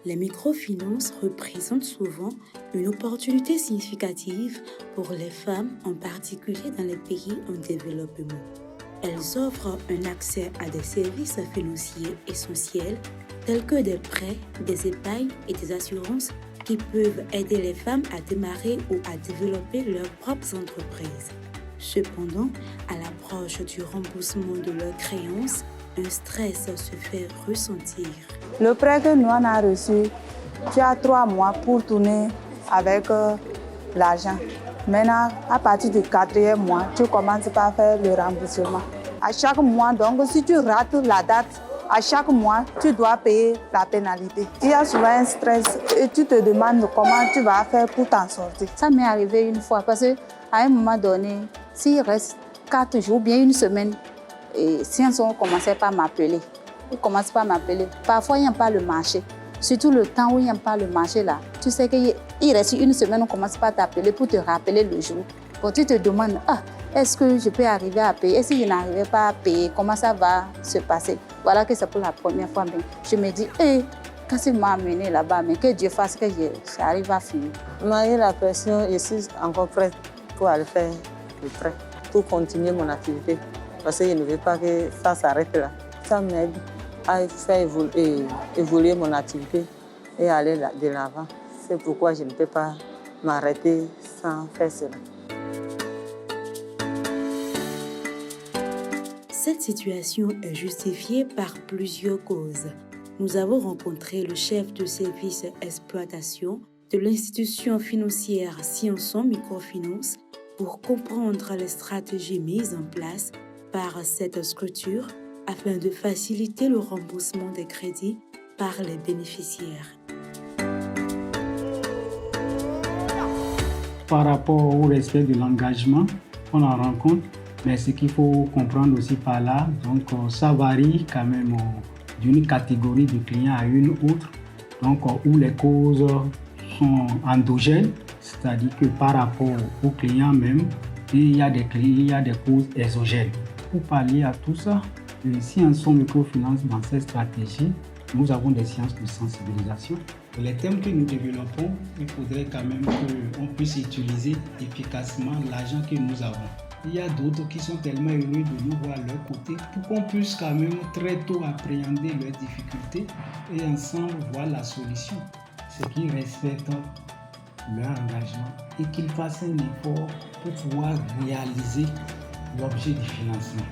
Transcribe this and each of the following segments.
Les microfinances représentent souvent une opportunité significative pour les femmes, en particulier dans les pays en développement. Elles offrent un accès à des services financiers essentiels tels que des prêts, des épargnes et des assurances qui peuvent aider les femmes à démarrer ou à développer leurs propres entreprises. Cependant, à l'approche du remboursement de leurs créances, un stress se fait ressentir. Le prêt que nous on a reçu, tu as 3 mois pour tourner avec l'argent. Maintenant, à partir du 4e mois, tu commences par faire le remboursement. À chaque mois, donc, si tu rates la date, à chaque mois, tu dois payer la pénalité. Il y a souvent un stress et tu te demandes comment tu vas faire pour t'en sortir. Ça m'est arrivé une fois parce qu'à un moment donné, s'il reste 4 jours, bien une semaine, et si on commençait par m'appeler, ils commencent par m'appeler. Parfois, il n'y a pas le marché. Surtout le temps où il n'y a pas le marché là. Tu sais qu'il reste une semaine, on commence par t'appeler pour te rappeler le jour. Quand tu te demandes, est-ce que je peux arriver à payer? Est-ce que je n'arrivais pas à payer? Comment ça va se passer? Voilà que c'est pour la première fois. Mais je me dis, qu'est-ce qu'il m'a amené là-bas? Mais que Dieu fasse que j'arrive à finir. Malgré la pression, je suis encore prête pour aller faire le prêt, pour continuer mon activité. Parce que je ne veux pas que ça s'arrête là. Ça m'aide à faire évoluer mon activité et aller de l'avant. C'est pourquoi je ne peux pas m'arrêter sans faire cela. Cette situation est justifiée par plusieurs causes. Nous avons rencontré le chef de service exploitation de l'institution financière Scienson Microfinance pour comprendre les stratégies mises en place par cette structure afin de faciliter le remboursement des crédits par les bénéficiaires. Par rapport au respect de l'engagement, on en rencontre, mais ce qu'il faut comprendre aussi par là, donc ça varie quand même d'une catégorie de clients à une autre, donc où les causes sont endogènes, c'est-à-dire que par rapport aux clients même, il y a des causes exogènes. Pour pallier à tout ça, Scienson Microfinance, dans cette stratégie, nous avons des séances de sensibilisation. Les thèmes que nous développons, il faudrait quand même qu'on puisse utiliser efficacement l'argent que nous avons. Il y a d'autres qui sont tellement heureux de nous voir à leur côté pour qu'on puisse quand même très tôt appréhender leurs difficultés et ensemble voir la solution. C'est qu'ils respectent leur engagement et qu'ils fassent un effort pour pouvoir réaliser l'objet du financement.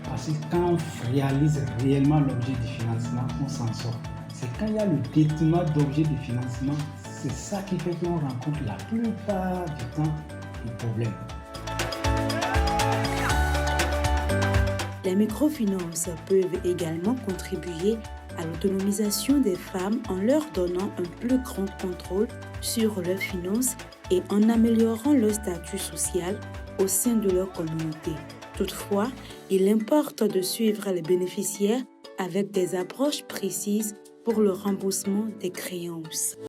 Parce que quand on réalise réellement l'objet du financement, on s'en sort. C'est quand il y a le détournement d'objet de financement, c'est ça qui fait qu'on rencontre la plupart du temps le problème. Les microfinances peuvent également contribuer à l'autonomisation des femmes en leur donnant un plus grand contrôle sur leurs finances et en améliorant leur statut social au sein de leur communauté. Toutefois, il importe de suivre les bénéficiaires avec des approches précises pour le remboursement des créances.